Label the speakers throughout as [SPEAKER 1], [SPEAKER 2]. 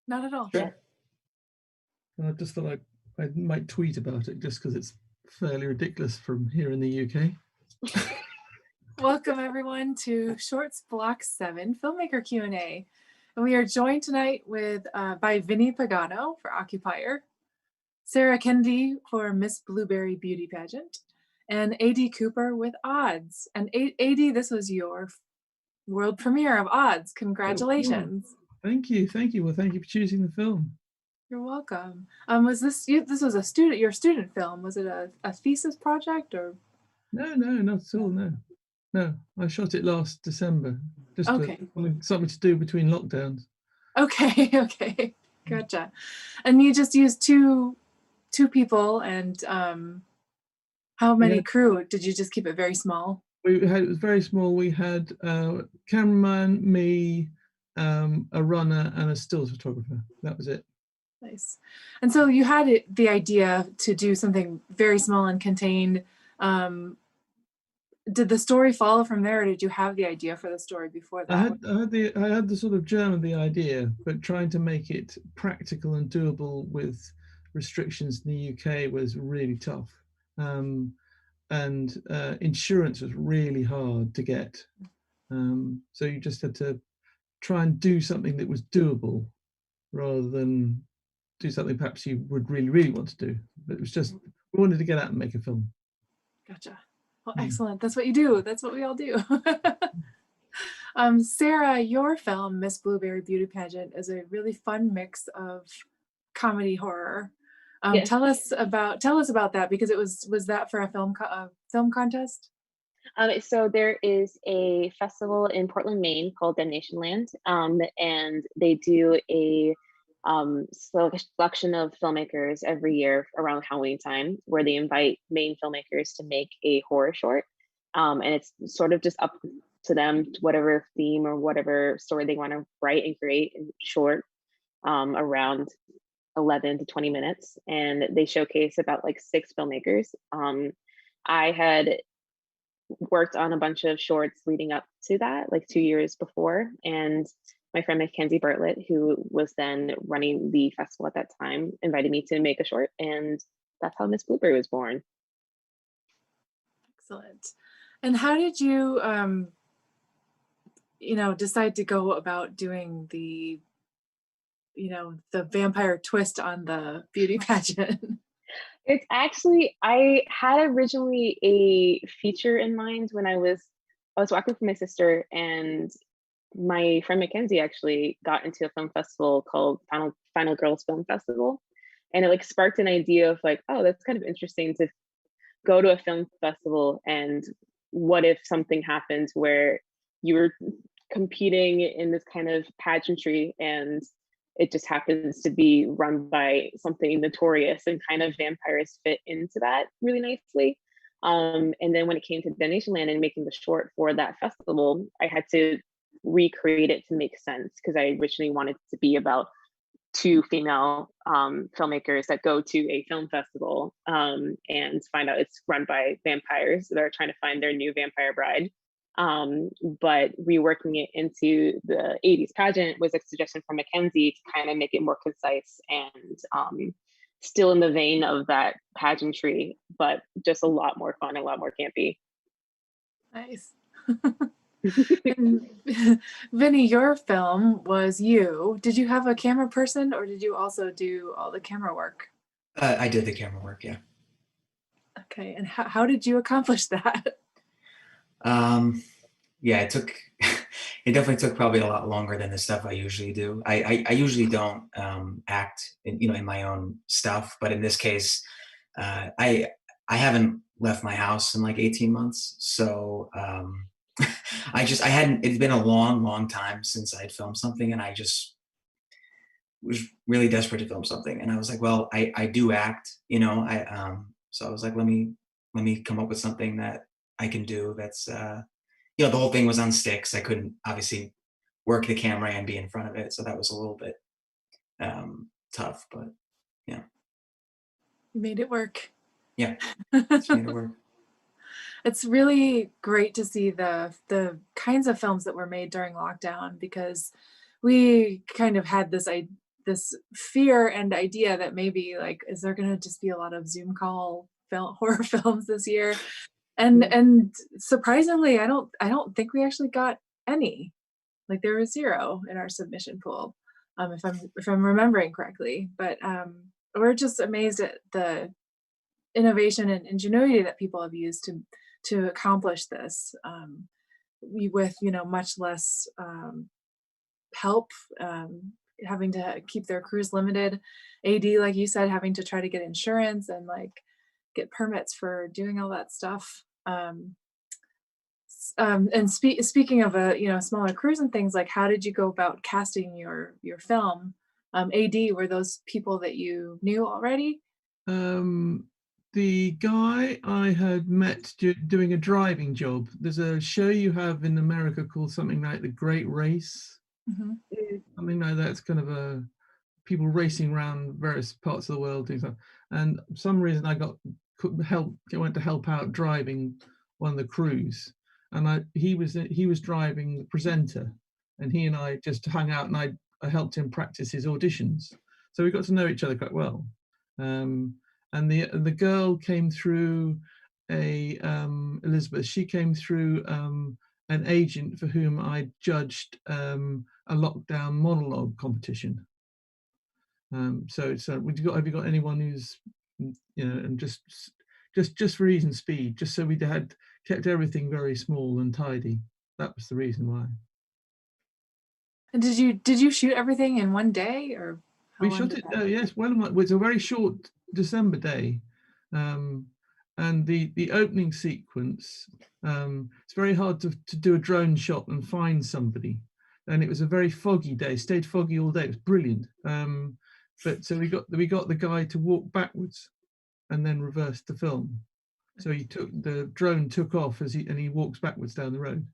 [SPEAKER 1] Not at all.
[SPEAKER 2] Sure. I just thought I might tweet about it just because it's fairly ridiculous from here in the UK.
[SPEAKER 1] Welcome everyone to Shorts Block 7 Filmmaker Q&A. And we are joined tonight by Vinny Pagano for Occupier, Sarah Kennedy for Miss Blueberry Beauty Pageant, and A.D. Cooper with Odds. And A.D., this was your world premiere of Odds. Congratulations.
[SPEAKER 2] Oh, thank you. Well, thank you for choosing the film.
[SPEAKER 1] You're welcome. Was this was your student film? Was it a thesis project or?
[SPEAKER 2] No, not at all. No. I shot it last December. Just something to do between lockdowns.
[SPEAKER 1] Okay. Gotcha. And you just used two people, and how many crew? Did you just keep it very small?
[SPEAKER 2] It was very small. We had a cameraman, me, a runner, and a stills photographer. That was it.
[SPEAKER 1] Nice. And so you had the idea to do something very small and contained. Did the story follow from there, or did you have the idea for the story before that?
[SPEAKER 2] I had the sort of germ of the idea, but trying to make it practical and doable with restrictions in the UK was really tough. And insurance was really hard to get. So you just had to try and do something that was doable rather than do something perhaps you would really, really want to do. But it was just, we wanted to get out and make a film.
[SPEAKER 1] Gotcha. Well, excellent. That's what you do. That's what we all do. Sarah, your film, Miss Blueberry Beauty Pageant, is a really fun mix of comedy horror. Yes. Tell us about that, because was that for a film contest?
[SPEAKER 3] So there is a festival in Portland, Maine called Damnation Land, and they do a selection of filmmakers every year around Halloween time, where they invite Maine filmmakers to make a horror short, and it's sort of just up to them, whatever theme or whatever story they want to write and create in short, around 11 to 20 minutes, and they showcase about like 6 filmmakers. I had worked on a bunch of shorts leading up to that, like 2 years before. And my friend Mackenzie Bartlett, who was then running the festival at that time, invited me to make a short, and that's how Miss Blueberry was born.
[SPEAKER 1] Excellent. And how did you, decide to go about doing the, the vampire twist on the beauty pageant?
[SPEAKER 3] It's actually, I had originally a feature in mind when I was walking with my sister, and my friend Mackenzie actually got into a film festival called Final Girls Film Festival. And it like sparked an idea of like, oh, that's kind of interesting to go to a film festival, and what if something happens where you're competing in this kind of pageantry and it just happens to be run by something notorious, and kind of vampires fit into that really nicely. And then when it came to Damnation Land and making the short for that festival, I had to recreate it to make sense, because I originally wanted it to be about two female filmmakers that go to a film festival and find out it's run by vampires that are trying to find their new vampire bride. But reworking it into the 80s pageant was a suggestion from Mackenzie to kind of make it more concise and still in the vein of that pageantry, but just a lot more fun, a lot more campy.
[SPEAKER 1] Nice. And Vinny, your film was you. Did you have a camera person, or did you also do all the camera work?
[SPEAKER 4] I did the camera work, yeah.
[SPEAKER 1] Okay, and how did you accomplish that?
[SPEAKER 4] Yeah, it definitely took probably a lot longer than the stuff I usually do. I usually don't act in my own stuff, but in this case, I haven't left my house in like 18 months, so it's been a long time since I'd filmed something, and I just was really desperate to film something, and I was like, well, I do act, so I was like, let me come up with something that I can do that's the whole thing was on sticks. I couldn't obviously work the camera and be in front of it, so that was a little bit tough, but yeah.
[SPEAKER 1] You made it work.
[SPEAKER 4] Yeah, it's made it work.
[SPEAKER 1] It's really great to see the kinds of films that were made during lockdown, because we kind of had this fear and idea that maybe, like, is there going to just be a lot of Zoom call horror films this year? And surprisingly, I don't think we actually got any. Like, there was 0 in our submission pool, if I'm remembering correctly. But we're just amazed at the innovation and ingenuity that people have used to accomplish this, with much less help, having to keep their crews limited. AD, like you said, having to try to get insurance and like get permits for doing all that stuff. And speaking of smaller crews and things, like, how did you go about casting your film? AD, were those people that you knew already?
[SPEAKER 2] The guy I had met doing a driving job. There's a show you have in America called something like The Great Race.
[SPEAKER 1] Mm-hmm.
[SPEAKER 2] Something like that. It's kind of a people racing around various parts of the world doing stuff. And for some reason I went to help out driving one of the crews, and he was driving the presenter, and he and I just hung out, and I helped him practice his auditions, so we got to know each other quite well. And the girl came through Elizabeth. She came through an agent for whom I judged a lockdown monologue competition. So have you got anyone who's and just for ease and speed, just so we had kept everything very small and tidy. That was the reason why.
[SPEAKER 1] And did you shoot everything in one day, or
[SPEAKER 2] we shot it? Yes, well, it was a very short December day, and the opening sequence. It's very hard to do a drone shot and find somebody, and it was a very foggy day. Stayed foggy all day. It was brilliant. But so we got the guy to walk backwards and then reversed the film. So the drone took off and he walks backwards down the road.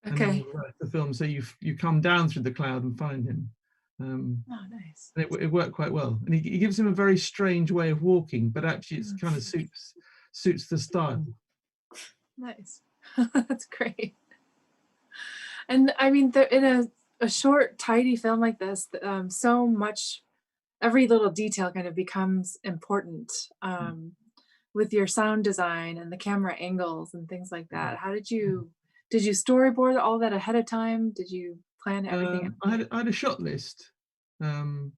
[SPEAKER 1] Okay.
[SPEAKER 2] And then reversed the film, so you come down through the cloud and find him.
[SPEAKER 1] Oh, nice.
[SPEAKER 2] And it worked quite well. And he gives him a very strange way of walking, but actually it's kind of suits the style.
[SPEAKER 1] Nice. That's great. And I mean, in a short, tidy film like this, so much, every little detail kind of becomes important with your sound design and the camera angles and things like that. How did you storyboard all that ahead of time? Did you plan everything out?
[SPEAKER 2] I had a shot list. The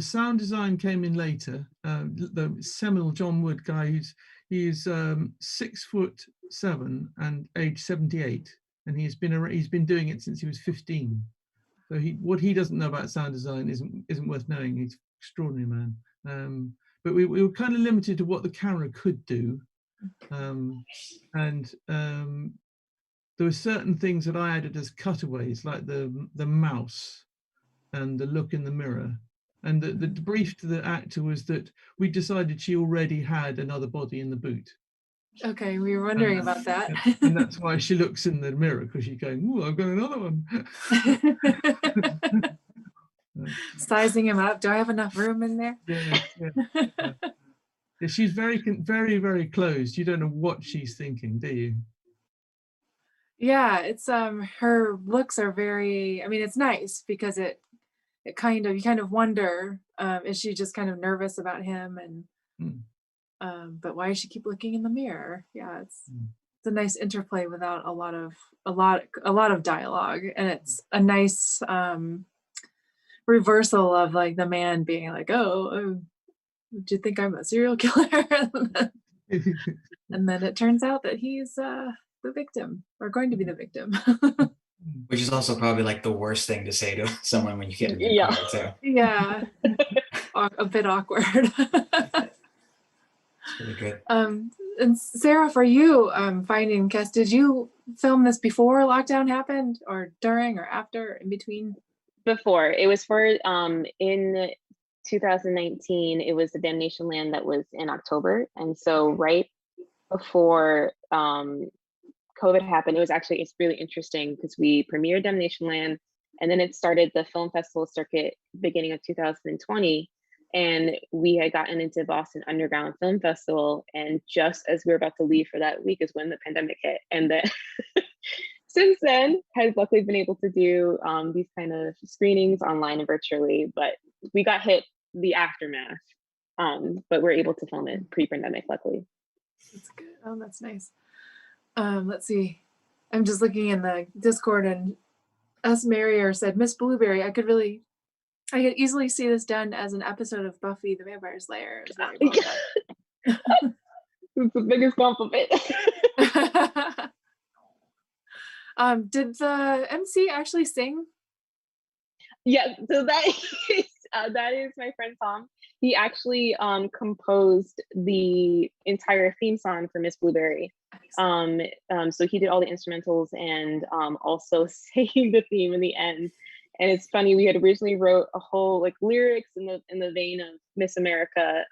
[SPEAKER 2] sound design came in later. The seminal John Wood guy, he's 6'7" and age 78, and he's been doing it since he was 15. So what he doesn't know about sound design isn't worth knowing. He's an extraordinary man. But we were kind of limited to what the camera could do, and there were certain things that I added as cutaways, like the mouse and the look in the mirror. And the brief to the actor was that we decided she already had another body in the boot.
[SPEAKER 1] Okay, we were wondering about that.
[SPEAKER 2] And that's why she looks in the mirror, because she's going, "Ooh, I've got another one."
[SPEAKER 1] Sizing him up. Do I have enough room in there?
[SPEAKER 2] Yeah. She's very, very, very closed. You don't know what she's thinking, do you?
[SPEAKER 1] Yeah, it's her looks are very, I mean, it's nice because it kind of, you kind of wonder, is she just kind of nervous about him, and but why does she keep looking in the mirror? Yeah, it's a nice interplay without a lot of dialogue, and it's a nice reversal of like the man being like, oh, do you think I'm a serial killer? And then it turns out that he's the victim, or going to be the victim.
[SPEAKER 4] Which is also probably like the worst thing to say to someone when you get in the car too.
[SPEAKER 1] Yeah, a bit awkward.
[SPEAKER 4] It's really good.
[SPEAKER 1] And Sarah, for you, finding Kes, did you film this before lockdown happened, or during, or after, or in between?
[SPEAKER 3] Before. It was for in 2019. It was the Damnation Land that was in October, and so right before COVID happened, it's really interesting because we premiered Damnation Land, and then it started the film festival circuit beginning of 2020. And we had gotten into Boston Underground Film Festival, and just as we were about to leave for that week is when the pandemic hit. And then since then, has luckily been able to do these kind of screenings online and virtually, but we got hit the aftermath. But we're able to film it pre-pandemic, luckily.
[SPEAKER 1] That's good. Oh, that's nice. Let's see. I'm just looking in the Discord, and S. Marrier said, Miss Blueberry, I could easily see this done as an episode of Buffy the Vampire Slayer. It's very well done.
[SPEAKER 3] It's the biggest compliment.
[SPEAKER 1] Did the MC actually sing?
[SPEAKER 3] Yeah, so that is my friend Tom. He actually composed the entire theme song for Miss Blueberry. So he did all the instrumentals and also sang the theme in the end. And it's funny, we had originally wrote a whole like lyrics in the vein of Miss America,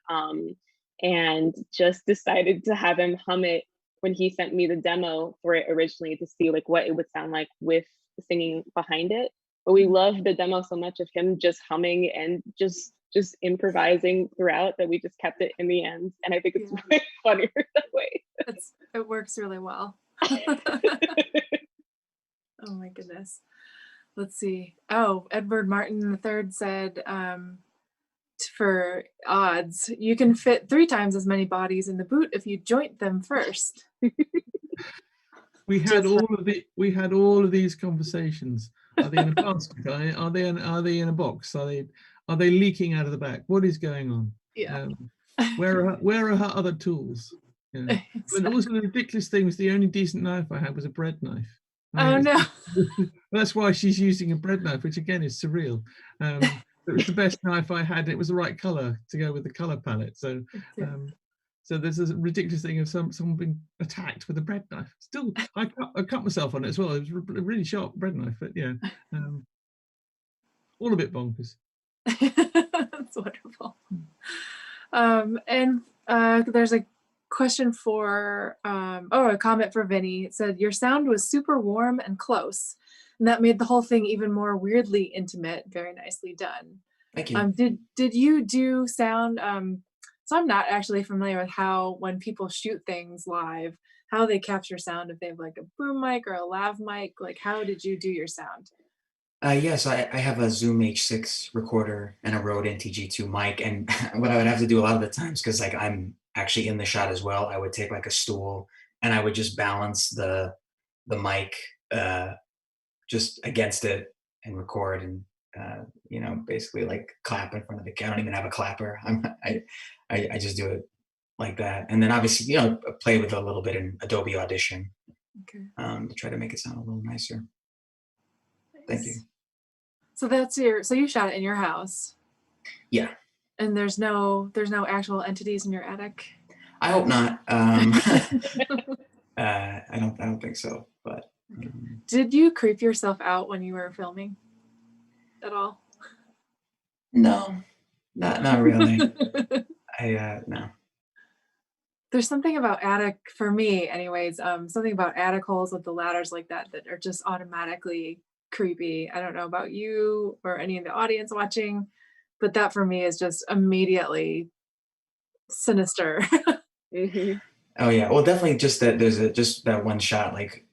[SPEAKER 3] and just decided to have him hum it when he sent me the demo for it originally, to see like what it would sound like with singing behind it. But we loved the demo so much of him just humming and just improvising throughout, that we just kept it in the end. And I think it's way funnier that way.
[SPEAKER 1] It works really well. Oh my goodness. Let's see. Oh, Edward Martin III said, for odds, you can fit 3 times as many bodies in the boot if you joint them first.
[SPEAKER 2] We had all of these conversations. Are they in a basket? Are they in a box? Are they leaking out of the back? What is going on?
[SPEAKER 1] Yeah.
[SPEAKER 2] Where are her other tools? Yeah.
[SPEAKER 1] Exactly.
[SPEAKER 2] But also the ridiculous thing was, the only decent knife I had was a bread knife.
[SPEAKER 1] Oh no.
[SPEAKER 2] That's why she's using a bread knife, which again is surreal. It was the best knife I had. It was the right color to go with the color palette. So so there's a ridiculous thing of someone being attacked with a bread knife. Still, I cut myself on it as well. It was a really sharp bread knife, but yeah, all a bit bonkers.
[SPEAKER 1] That's wonderful. And there's a question for, a comment for Vinny. It said, your sound was super warm and close, and that made the whole thing even more weirdly intimate. Very nicely done.
[SPEAKER 4] Thank you.
[SPEAKER 1] Did you do sound? So I'm not actually familiar with how, when people shoot things live, how they capture sound, if they have like a boom mic or a lav mic. Like, how did you do your sound?
[SPEAKER 4] Yes, I have a Zoom H6 recorder and a Rode NTG2 mic, and what I would have to do a lot of the times, because like I'm actually in the shot as well, I would take like a stool and I would just balance the mic just against it and record, and you know, basically like clap in front of the camera. I don't even have a clapper. I just do it like that, and then obviously, you know, play with a little bit in Adobe Audition
[SPEAKER 1] Okay.
[SPEAKER 4] to try to make it sound a little nicer. Thank you.
[SPEAKER 1] Nice. So so you shot it in your house.
[SPEAKER 4] Yeah.
[SPEAKER 1] And there's no actual entities in your attic?
[SPEAKER 4] I hope not. I don't think so. But
[SPEAKER 1] did you creep yourself out when you were filming at all?
[SPEAKER 4] No, not really. No.
[SPEAKER 1] There's something about attic, for me anyways, something about attic holes with the ladders like that are just automatically creepy. I don't know about you or any of the audience watching, but that for me is just immediately sinister.
[SPEAKER 3] Mm-hmm.
[SPEAKER 4] Oh yeah, well definitely just that there's just that one shot like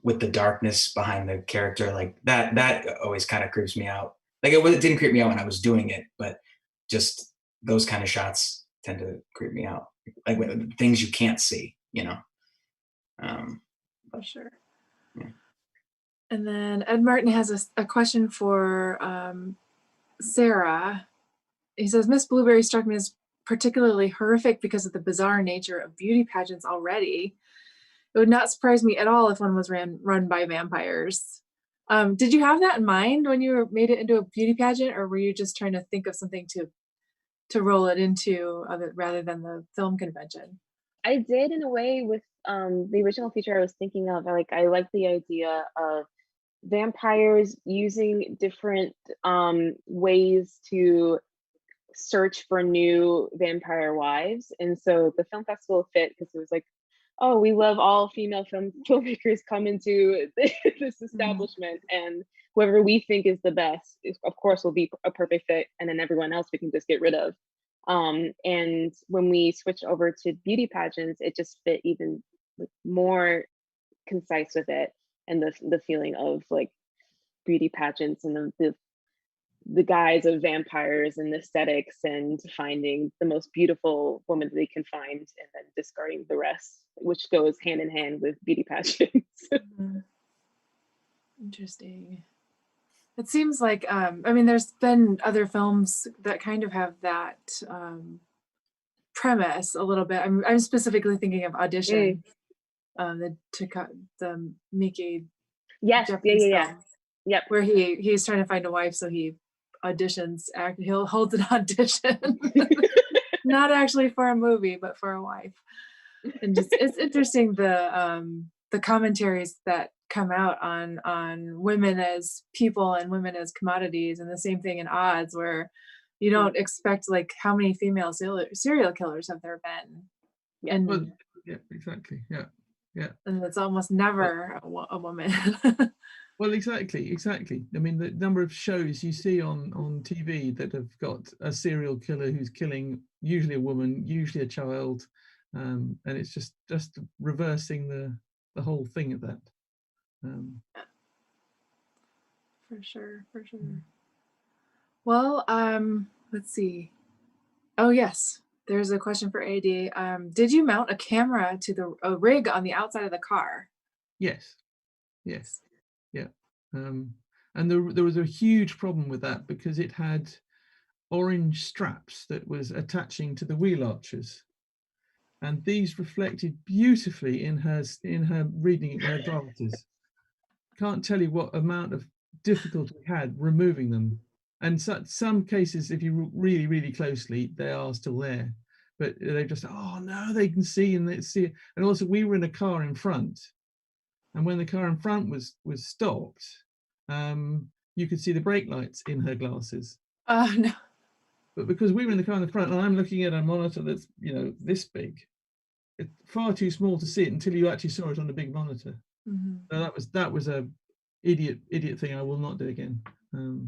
[SPEAKER 4] with the darkness behind the character, like that always kind of creeps me out. Like it didn't creep me out when I was doing it, but just those kind of shots tend to creep me out. Like things you can't see, you know.
[SPEAKER 1] For sure.
[SPEAKER 4] Yeah.
[SPEAKER 1] And then Ed Martin has a question for Sarah. He says, Miss Blueberry struck me as particularly horrific because of the bizarre nature of beauty pageants already. It would not surprise me at all if one was run by vampires. Did you have that in mind when you made it into a beauty pageant, or were you just trying to think of something to roll it into rather than the film convention?
[SPEAKER 3] I did in a way with the original feature I was thinking of. I like the idea of vampires using different ways to search for new vampire wives. And so the film festival fit because it was like, oh, we love all female filmmakers come into this establishment, and whoever we think is the best, of course, will be a perfect fit, and then everyone else we can just get rid of. And when we switched over to beauty pageants, it just fit even more concise with it, and the feeling of like beauty pageants and the guise of vampires and aesthetics, and finding the most beautiful woman they can find and then discarding the rest, which goes hand in hand with beauty pageants.
[SPEAKER 1] Interesting. It seems like, I mean, there's been other films that kind of have that premise a little bit. I'm specifically thinking of Audition, the Mickey
[SPEAKER 3] Yes,
[SPEAKER 1] Japanese
[SPEAKER 3] yeah.
[SPEAKER 1] film,
[SPEAKER 3] Yep.
[SPEAKER 1] where he's trying to find a wife, so he auditions, he'll hold an audition, not actually for a movie, but for a wife. And just it's interesting the commentaries that come out on women as people and women as commodities, and the same thing in Odds, where you don't expect, like, how many female serial killers have there been?
[SPEAKER 3] Yeah.
[SPEAKER 1] And
[SPEAKER 2] Well, yeah, exactly. Yeah.
[SPEAKER 1] and it's almost never a woman.
[SPEAKER 2] Well, exactly. I mean, the number of shows you see on TV that have got a serial killer who's killing usually a woman, usually a child, and it's just reversing the whole thing of that.
[SPEAKER 1] For sure. Well, let's see. Oh yes, there's a question for AD. Did you mount a camera to a rig on the outside of the car?
[SPEAKER 2] Yes. Yeah. And there was a huge problem with that because it had orange straps that was attaching to the wheel arches, and these reflected beautifully in her reading her glasses. Can't tell you what amount of difficulty we had removing them. And some cases, if you really, really closely, they are still there, but they just, oh no, they can see and they see. And also, we were in a car in front, and when the car in front was stopped, you could see the brake lights in her glasses.
[SPEAKER 1] Oh no.
[SPEAKER 2] But because we were in the car in the front, and I'm looking at a monitor that's, you know, this big, it's far too small to see it until you actually saw it on the big monitor. So that was a idiot thing I will not do again. It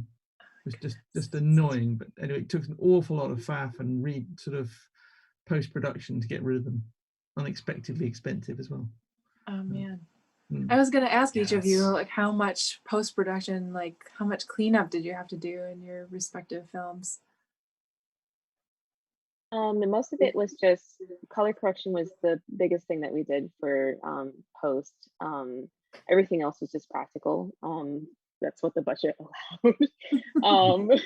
[SPEAKER 2] was just annoying. But anyway, it took an awful lot of faff and sort of post-production to get rid of them. Unexpectedly expensive as well.
[SPEAKER 1] Oh man.
[SPEAKER 2] Mm.
[SPEAKER 1] I was gonna ask each of you,
[SPEAKER 4] Yes.
[SPEAKER 1] like, how much post-production, like how much cleanup did you have to do in your respective films?
[SPEAKER 3] And most of it was just color correction was the biggest thing that we did for post. Everything else was just practical. That's what the budget allowed.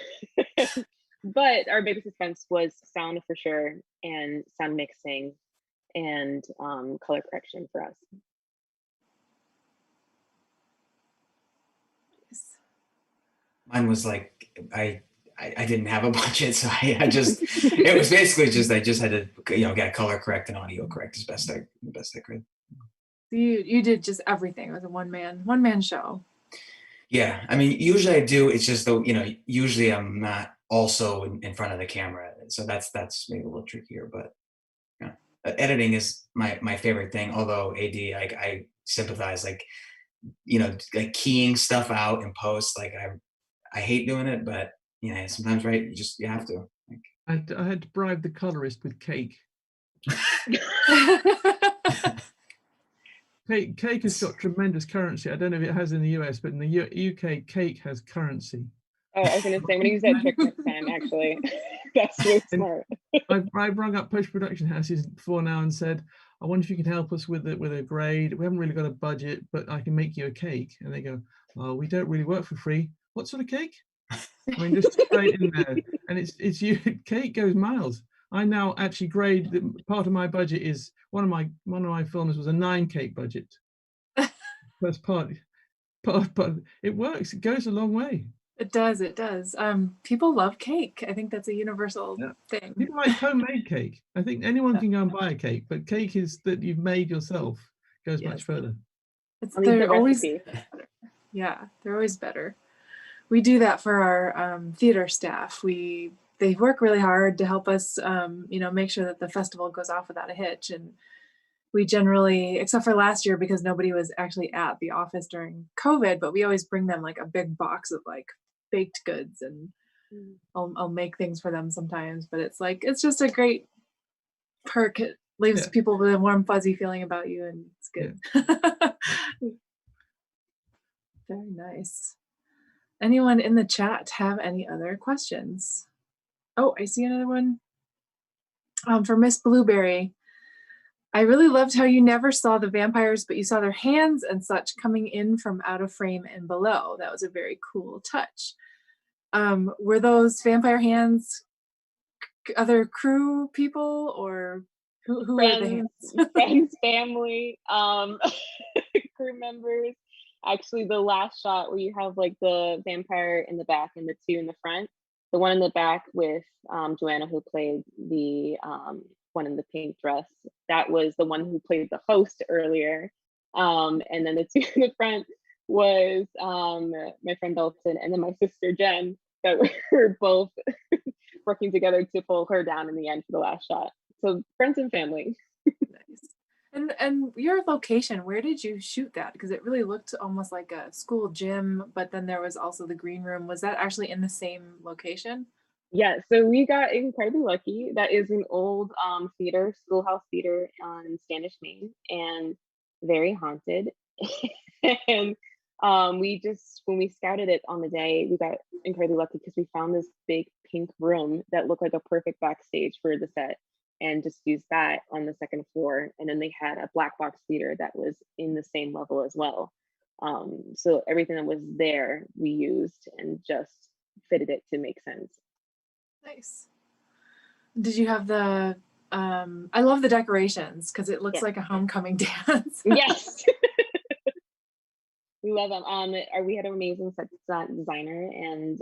[SPEAKER 3] But our biggest expense was sound for sure, and sound mixing, and color correction for us.
[SPEAKER 4] Mine was like I didn't have a budget, so I just it was basically just I just had to get color correct and audio correct as best I could.
[SPEAKER 1] You did just everything. It was a one man show.
[SPEAKER 4] Yeah, I mean, usually I do. It's just though, usually I'm not also in front of the camera, so that's maybe a little trickier. But editing is my favorite thing. Although AD, I sympathize, like keying stuff out in post. Like I hate doing it, but sometimes right, you have to. Like,
[SPEAKER 2] I had to bribe the colorist with cake. Cake has got tremendous currency. I don't know if it has in the US, but in the UK, cake has currency.
[SPEAKER 3] Oh, I was gonna say, I'm gonna use that trick next time, actually. That's really smart.
[SPEAKER 2] I've rung up post-production houses before now and said, I wonder if you can help us with a grade. We haven't really got a budget, but I can make you a cake. And they go, oh, we don't really work for free. What sort of cake? I mean, just straight in there. And it's you. Cake goes miles. I now actually grade part of my budget is one of my films was a 9 cake budget. That's part, but it works. It goes a long way.
[SPEAKER 1] It does. People love cake. I think that's a universal thing.
[SPEAKER 2] People like homemade cake. I think anyone can go and buy a cake, but cake is that you've made yourself goes much further.
[SPEAKER 1] They're always better. Yeah, they're always better. We do that for our theater staff. They work really hard to help us, make sure that the festival goes off without a hitch. And we generally, except for last year because nobody was actually at the office during COVID, but we always bring them like a big box of like baked goods, and I'll make things for them sometimes. But it's just a great perk. It leaves people with a warm, fuzzy feeling about you, and it's good. Yeah. Very nice. Anyone in the chat have any other questions? Oh, I see another one. For Miss Blueberry. I really loved how you never saw the vampires, but you saw their hands and such coming in from out of frame and below. That was a very cool touch. Were those vampire hands other crew people, or who were the hands?
[SPEAKER 3] Friends, family, crew members. Actually, the last shot where you have like the vampire in the back and the two in the front, the one in the back with Joanna, who played the one in the pink dress, that was the one who played the host earlier. And then the two in the front was my friend Dalton and then my sister Jen, that were both working together to pull her down in the end for the last shot. So friends and family.
[SPEAKER 1] Nice. And your location, where did you shoot that? Because it really looked almost like a school gym, but then there was also the green room. Was that actually in the same location?
[SPEAKER 3] Yeah, so we got incredibly lucky. That is an old theater, schoolhouse theater in Standish, Maine, and very haunted. And we just, when we scouted it on the day, we got incredibly lucky because we found this big pink room that looked like a perfect backstage for the set, and just used that on the second floor. And then they had a black box theater that was in the same level as well. So everything that was there, we used and just fitted it to make sense.
[SPEAKER 1] Nice. Did you have the I love the decorations because it looks like a homecoming dance.
[SPEAKER 3] Yes. We love them. We had an amazing set designer, and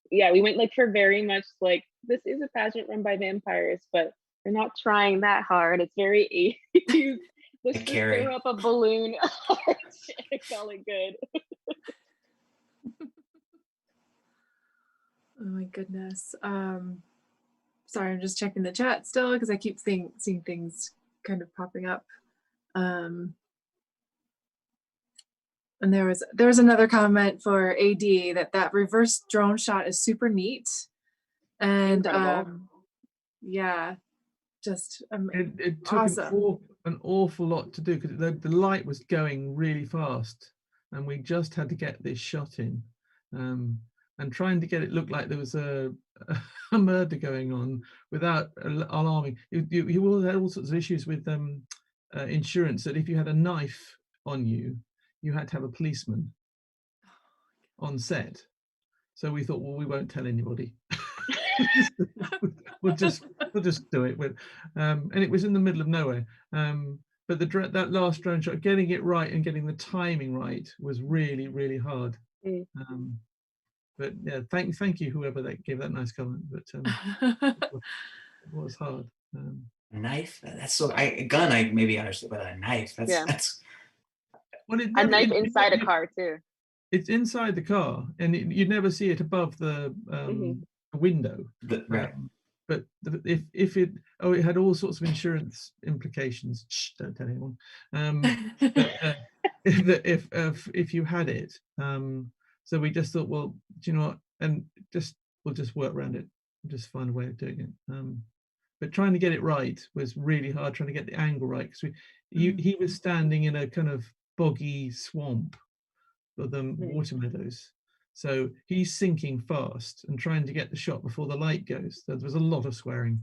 [SPEAKER 3] yeah, we went like for very much like, this is a pageant run by vampires, but they're not trying that hard. It's very 80s. Let's just throw up a balloon and call it good.
[SPEAKER 1] Oh my goodness. Sorry, I'm just checking the chat still because I keep seeing things kind of popping up. And there was another comment for AD that reverse drone shot is super neat. And yeah, just
[SPEAKER 2] it took
[SPEAKER 1] awesome.
[SPEAKER 2] an awful lot to do because the light was going really fast, and we just had to get this shot in, and trying to get it look like there was a murder going on without alarming. You all had all sorts of issues with insurance, that if you had a knife on you, you had to have a policeman on set. So we thought, well, we won't tell anybody. we'll just do it. And it was in the middle of nowhere. But that last drone shot, getting it right and getting the timing right was really, really hard. But yeah, thank you, whoever that gave that nice comment. But it was hard.
[SPEAKER 4] A knife? That's so. A gun, I maybe understood, but a knife. That's.
[SPEAKER 2] Well,
[SPEAKER 3] a knife inside a car too.
[SPEAKER 2] It's inside the car, and you'd never see it above the window.
[SPEAKER 4] Right.
[SPEAKER 2] But if it had all sorts of insurance implications. Shh, don't tell anyone. But, if you had it, so we just thought, well, do you know what? And we'll just work around it. We'll just find a way of doing it. But trying to get it right was really hard. Trying to get the angle right, because he was standing in a kind of boggy swamp of the water meadows, so he's sinking fast and trying to get the shot before the light goes. There was a lot of swearing.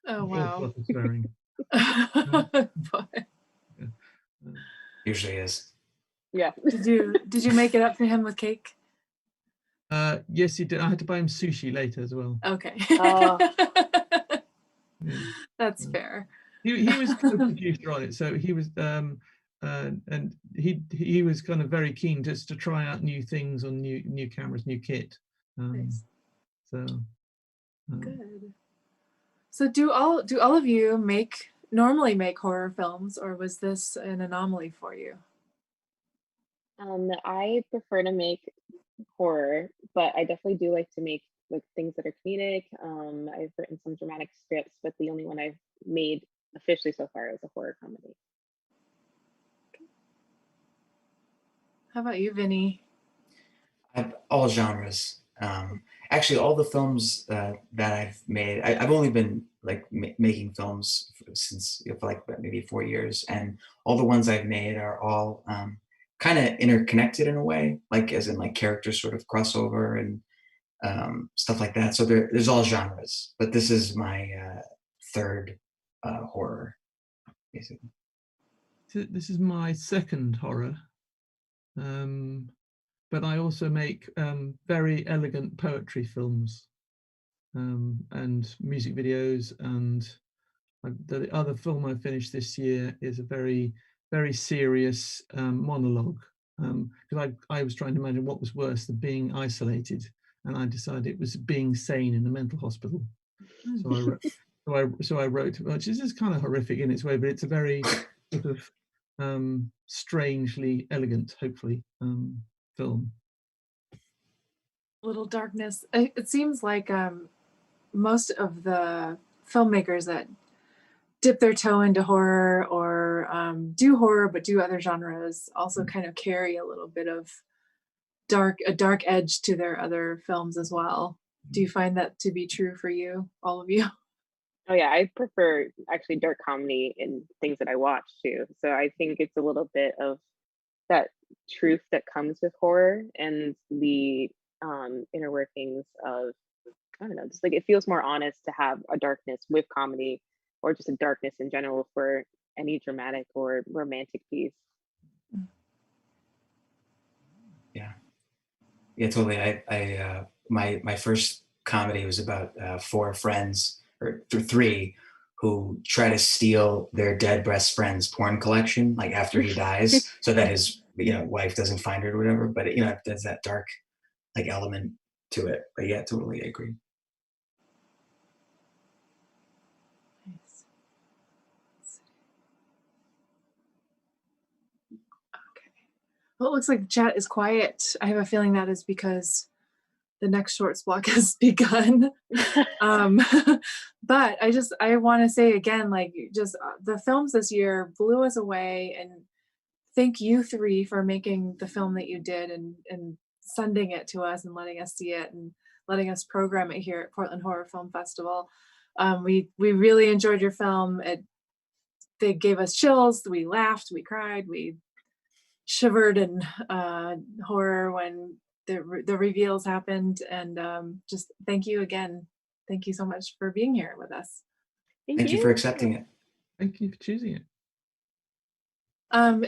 [SPEAKER 1] Oh wow.
[SPEAKER 2] A lot of swearing.
[SPEAKER 4] Usually is.
[SPEAKER 3] Yeah.
[SPEAKER 1] Did you make it up for him with cake?
[SPEAKER 2] Yes, he did. I had to buy him sushi later as well.
[SPEAKER 1] Okay.
[SPEAKER 2] Yeah.
[SPEAKER 1] That's fair.
[SPEAKER 2] He was kind of producer on it, so he was and he was kind of very keen just to try out new things on new cameras, new kit.
[SPEAKER 1] Nice.
[SPEAKER 2] So
[SPEAKER 1] good. So do all of you normally make horror films, or was this an anomaly for you?
[SPEAKER 3] I prefer to make horror, but I definitely do like to make like things that are comedic. I've written some dramatic scripts, but the only one I've made officially so far is a horror comedy.
[SPEAKER 1] How about you, Vinny?
[SPEAKER 4] All genres. Actually, all the films that I've made, I've only been like making films since for like maybe 4 years, and all the ones I've made are all kind of interconnected in a way, like as in like characters sort of crossover and stuff like that. So there's all genres, but this is my third horror, basically.
[SPEAKER 2] This is my second horror. But I also make very elegant poetry films and music videos. And the other film I finished this year is a very, very serious monologue. Because I was trying to imagine what was worse than being isolated, and I decided it was being sane in a mental hospital. So I wrote, which is kind of horrific in its way, but it's a very sort of strangely elegant, hopefully, film.
[SPEAKER 1] Little darkness. It seems like most of the filmmakers that dip their toe into horror or do horror but do other genres also kind of carry a little bit of a dark edge to their other films as well. Do you find that to be true for you, all of you?
[SPEAKER 3] Oh yeah, I prefer actually dark comedy in things that I watch too. So I think it's a little bit of that truth that comes with horror and the inner workings of, I don't know, just like it feels more honest to have a darkness with comedy, or just a darkness in general for any dramatic or romantic piece.
[SPEAKER 4] Yeah, totally. I my first comedy was about 4 friends, or 3, who try to steal their dead best friend's porn collection, like after he dies, so that his wife doesn't find it or whatever. But there's that dark like element to it. But yeah, totally agree.
[SPEAKER 1] Nice. Okay. Well, it looks like the chat is quiet. I have a feeling that is because the next shorts block has begun. But I want to say again, like, just the films this year blew us away, and thank you 3 for making the film that you did and sending it to us and letting us see it and letting us program it here at Portland Horror Film Festival. We really enjoyed your film. they gave us chills. We laughed, we cried, we shivered in horror when the reveals happened. And just thank you again. Thank you so much for being here with us.
[SPEAKER 4] Thank you for accepting it.
[SPEAKER 2] Thank you for choosing it.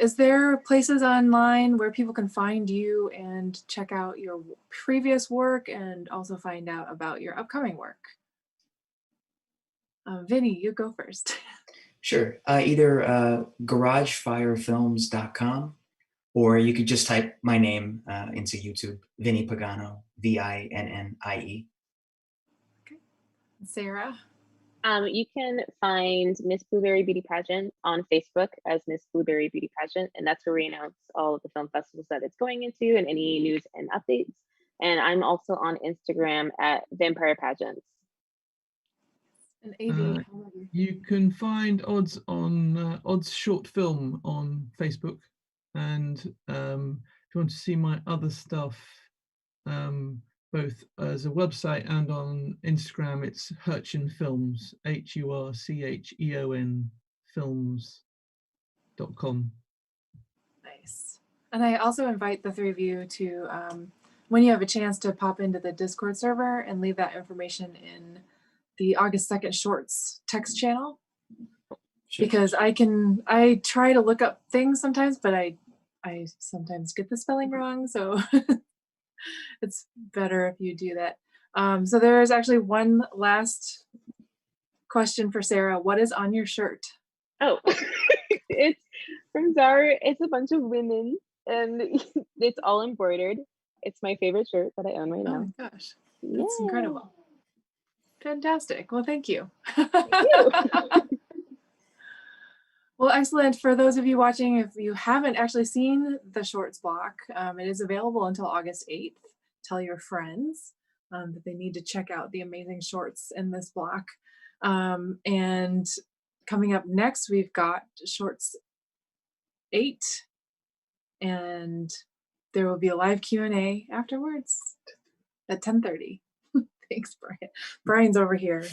[SPEAKER 1] Is there places online where people can find you and check out your previous work and also find out about your upcoming work? Vinny, you go first.
[SPEAKER 4] Sure. Either garagefirefilms.com, or you could just type my name into YouTube, Vinny Pagano, Vinnie.
[SPEAKER 1] Sarah?
[SPEAKER 3] You can find Miss Blueberry Beauty Pageant on Facebook as Miss Blueberry Beauty Pageant, and that's where we announce all of the film festivals that it's going into and any news and updates. And I'm also on Instagram at Vampire Pageants.
[SPEAKER 1] And AD, how about you?
[SPEAKER 2] You can find Odds on Odds Short Film on Facebook, and if you want to see my other stuff, both as a website and on Instagram, it's Hurcheon Films, HURCHEON films.com.
[SPEAKER 1] Nice. And I also invite the three of you to, when you have a chance, to pop into the Discord server and leave that information in the August 2nd Shorts text channel.
[SPEAKER 4] Sure.
[SPEAKER 1] Because I try to look up things sometimes, but I sometimes get the spelling wrong. So it's better if you do that. So there is actually one last question for Sarah. What is on your shirt?
[SPEAKER 3] Oh, it's from Zara. It's a bunch of women, and it's all embroidered. It's my favorite shirt that I own right
[SPEAKER 1] Oh
[SPEAKER 3] now.
[SPEAKER 1] my gosh, that's
[SPEAKER 3] Yeah.
[SPEAKER 1] incredible. Fantastic. Well, thank you.
[SPEAKER 3] Thank you.
[SPEAKER 1] Well, excellent. For those of you watching, if you haven't actually seen the shorts block, it is available until August 8th. Tell your friends that they need to check out the amazing shorts in this block. And coming up next, we've got Shorts 8, and there will be a live Q&A afterwards at 10:30. Thanks, Brian. Brian's over here.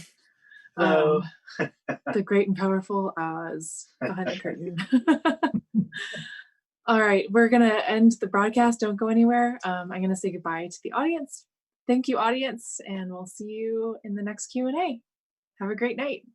[SPEAKER 4] Hello.
[SPEAKER 1] The great and powerful Oz behind the curtain. All right, we're gonna end the broadcast. Don't go anywhere. I'm gonna say goodbye to the audience. Thank you, audience, and we'll see you in the next Q&A. Have a great night.